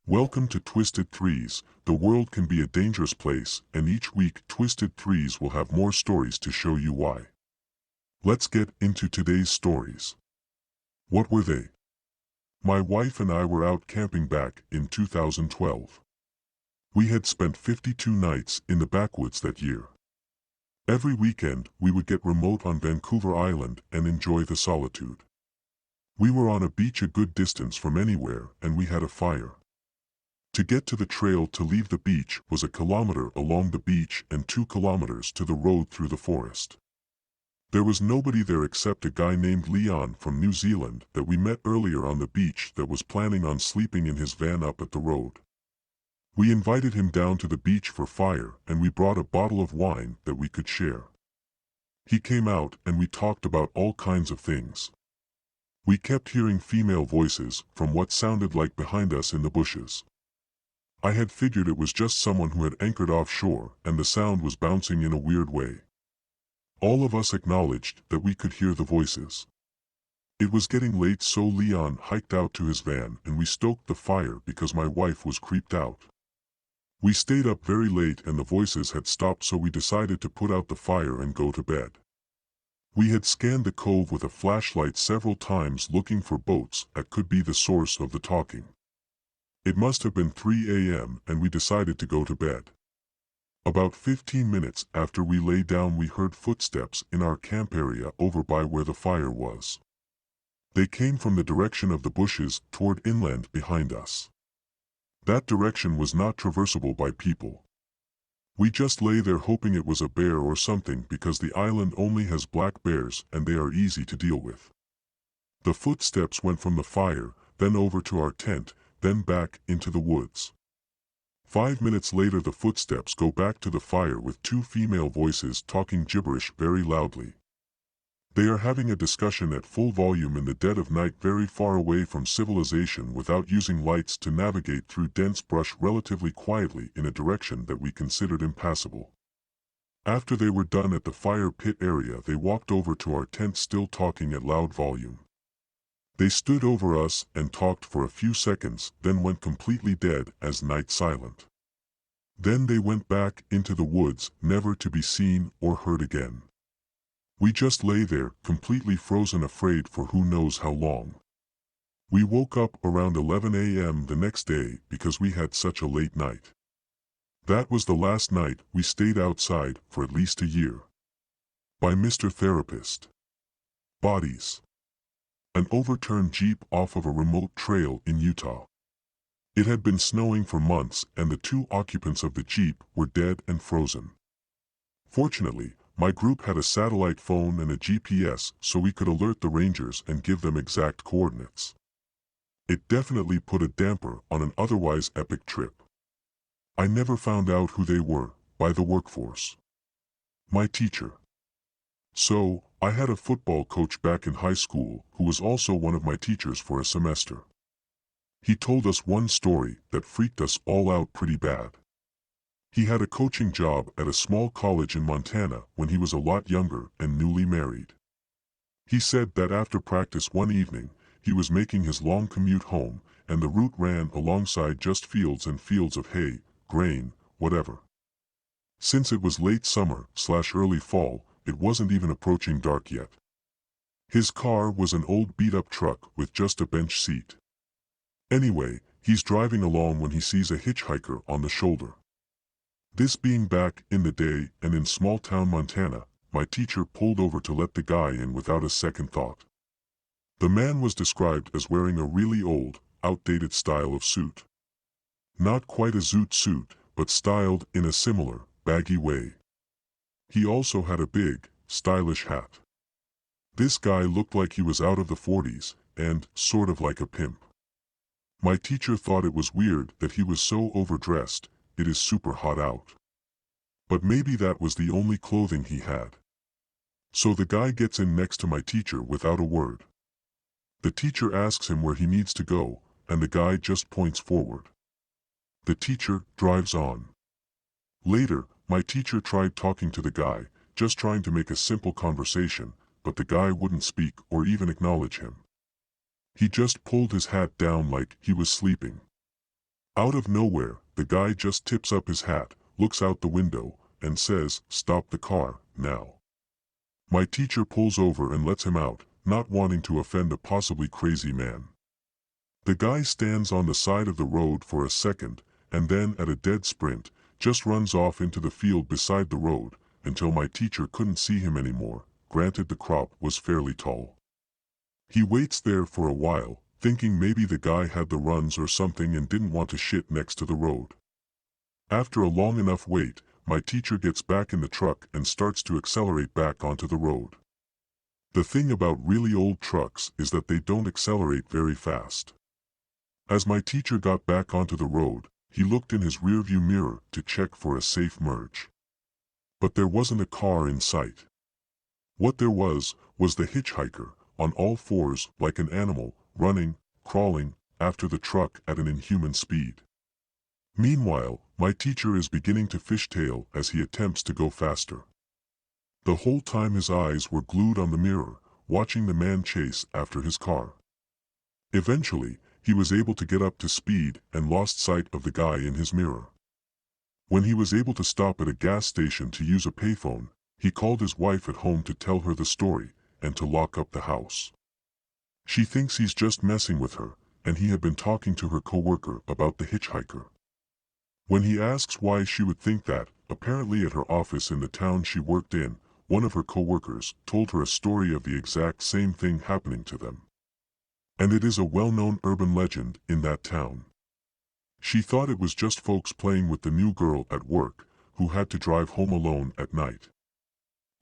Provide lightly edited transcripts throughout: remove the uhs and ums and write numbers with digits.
Welcome to Twisted Threes. The world can be a dangerous place, and each week Twisted Threes will have more stories to show you why. Let's get into today's stories. What were they? My wife and I were out camping back in 2012. We had spent 52 nights in the backwoods that year. Every weekend we would get remote on Vancouver Island and enjoy the solitude. We were on a beach a good distance from anywhere, and we had a fire. To get to the trail to leave the beach was a kilometer along the beach and 2 kilometers to the road through the forest. There was nobody there except a guy named Leon from New Zealand that we met earlier on the beach that was planning on sleeping in his van up at the road. We invited him down to the beach for fire, and we brought a bottle of wine that we could share. He came out and we talked about all kinds of things. We kept hearing female voices from what sounded like behind us in the bushes. I had figured it was just someone who had anchored offshore, and the sound was bouncing in a weird way. All of us acknowledged that we could hear the voices. It was getting late, so Leon hiked out to his van and we stoked the fire because my wife was creeped out. We stayed up very late and the voices had stopped, so we decided to put out the fire and go to bed. We had scanned the cove with a flashlight several times looking for boats that could be the source of the talking. It must have been 3 a.m. and we decided to go to bed. About 15 minutes after we lay down, we heard footsteps in our camp area over by where the fire was. They came from the direction of the bushes toward inland behind us. That direction was not traversable by people. We just lay there hoping it was a bear or something, because the island only has black bears and they are easy to deal with. The footsteps went from the fire, then over to our tent, then back into the woods. 5 minutes later the footsteps go back to the fire with 2 female voices talking gibberish very loudly. They are having a discussion at full volume in the dead of night, very far away from civilization, without using lights, to navigate through dense brush relatively quietly in a direction that we considered impassable. After they were done at the fire pit area, they walked over to our tent still talking at loud volume. They stood over us and talked for a few seconds, then went completely dead as night silent. Then they went back into the woods, never to be seen or heard again. We just lay there, completely frozen, afraid for who knows how long. We woke up around 11 a.m. the next day because we had such a late night. That was the last night we stayed outside for at least a year. By Mr. Therapist. Bodies. An overturned Jeep off of a remote trail in Utah. It had been snowing for months and the 2 occupants of the Jeep were dead and frozen. Fortunately, my group had a satellite phone and a GPS, so we could alert the rangers and give them exact coordinates. It definitely put a damper on an otherwise epic trip. I never found out who they were by the workforce. My teacher. So, I had a football coach back in high school who was also one of my teachers for a semester. He told us one story that freaked us all out pretty bad. He had a coaching job at a small college in Montana when he was a lot younger and newly married. He said that after practice one evening, he was making his long commute home, and the route ran alongside just fields and fields of hay, grain, whatever. Since it was late summer/early fall, it wasn't even approaching dark yet. His car was an old beat-up truck with just a bench seat. Anyway, he's driving along when he sees a hitchhiker on the shoulder. This being back in the day and in small-town Montana, my teacher pulled over to let the guy in without a second thought. The man was described as wearing a really old, outdated style of suit. Not quite a zoot suit, but styled in a similar, baggy way. He also had a big, stylish hat. This guy looked like he was out of the 40s, and sort of like a pimp. My teacher thought it was weird that he was so overdressed. It is super hot out. But maybe that was the only clothing he had. So the guy gets in next to my teacher without a word. The teacher asks him where he needs to go, and the guy just points forward. The teacher drives on. Later, my teacher tried talking to the guy, just trying to make a simple conversation, but the guy wouldn't speak or even acknowledge him. He just pulled his hat down like he was sleeping. Out of nowhere, the guy just tips up his hat, looks out the window, and says, "Stop the car, now." My teacher pulls over and lets him out, not wanting to offend a possibly crazy man. The guy stands on the side of the road for a second, and then at a dead sprint, just runs off into the field beside the road, until my teacher couldn't see him anymore. Granted, the crop was fairly tall. He waits there for a while, thinking maybe the guy had the runs or something and didn't want to shit next to the road. After a long enough wait, my teacher gets back in the truck and starts to accelerate back onto the road. The thing about really old trucks is that they don't accelerate very fast. As my teacher got back onto the road, he looked in his rearview mirror to check for a safe merge. But there wasn't a car in sight. What there was the hitchhiker, on all fours like an animal, running, crawling, after the truck at an inhuman speed. Meanwhile, my teacher is beginning to fishtail as he attempts to go faster. The whole time his eyes were glued on the mirror, watching the man chase after his car. Eventually, he was able to get up to speed and lost sight of the guy in his mirror. When he was able to stop at a gas station to use a payphone, he called his wife at home to tell her the story, and to lock up the house. She thinks he's just messing with her, and he had been talking to her coworker about the hitchhiker. When he asks why she would think that, apparently at her office in the town she worked in, one of her coworkers told her a story of the exact same thing happening to them. And it is a well-known urban legend in that town. She thought it was just folks playing with the new girl at work, who had to drive home alone at night.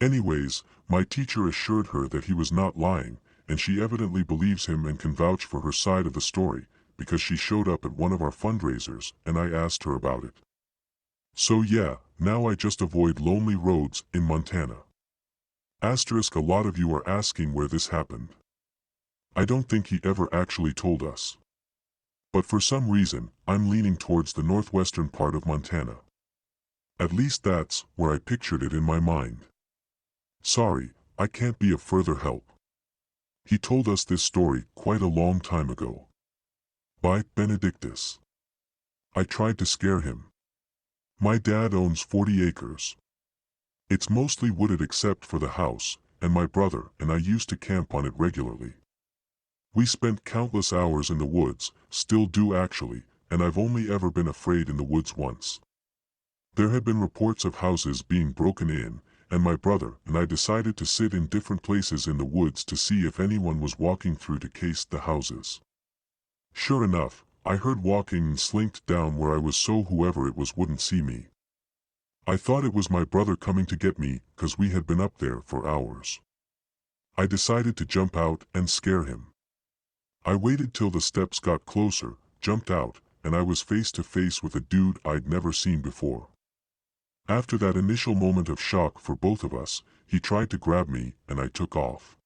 Anyways, my teacher assured her that he was not lying, and she evidently believes him and can vouch for her side of the story, because she showed up at one of our fundraisers and I asked her about it. So yeah, now I just avoid lonely roads in Montana. Asterisk, a lot of you are asking where this happened. I don't think he ever actually told us. But for some reason, I'm leaning towards the northwestern part of Montana. At least that's where I pictured it in my mind. Sorry, I can't be of further help. He told us this story quite a long time ago. By Benedictus. I tried to scare him. My dad owns 40 acres. It's mostly wooded except for the house, and my brother and I used to camp on it regularly. We spent countless hours in the woods, still do actually, and I've only ever been afraid in the woods once. There had been reports of houses being broken in, and my brother and I decided to sit in different places in the woods to see if anyone was walking through to case the houses. Sure enough, I heard walking and slinked down where I was so whoever it was wouldn't see me. I thought it was my brother coming to get me, 'cause we had been up there for hours. I decided to jump out and scare him. I waited till the steps got closer, jumped out, and I was face to face with a dude I'd never seen before. After that initial moment of shock for both of us, he tried to grab me and I took off.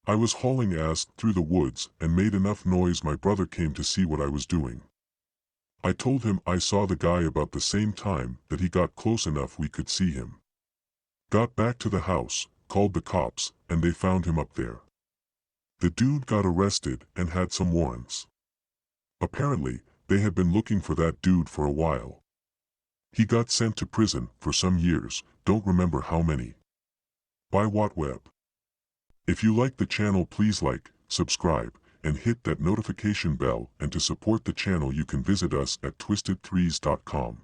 I was hauling ass through the woods and made enough noise my brother came to see what I was doing. I told him I saw the guy about the same time that he got close enough we could see him. Got back to the house, called the cops, and they found him up there. The dude got arrested and had some warrants. Apparently, they had been looking for that dude for a while. He got sent to prison for some years, don't remember how many. By Web. If you like the channel, please like, subscribe, and hit that notification bell, and to support the channel you can visit us at twistedthrees.com.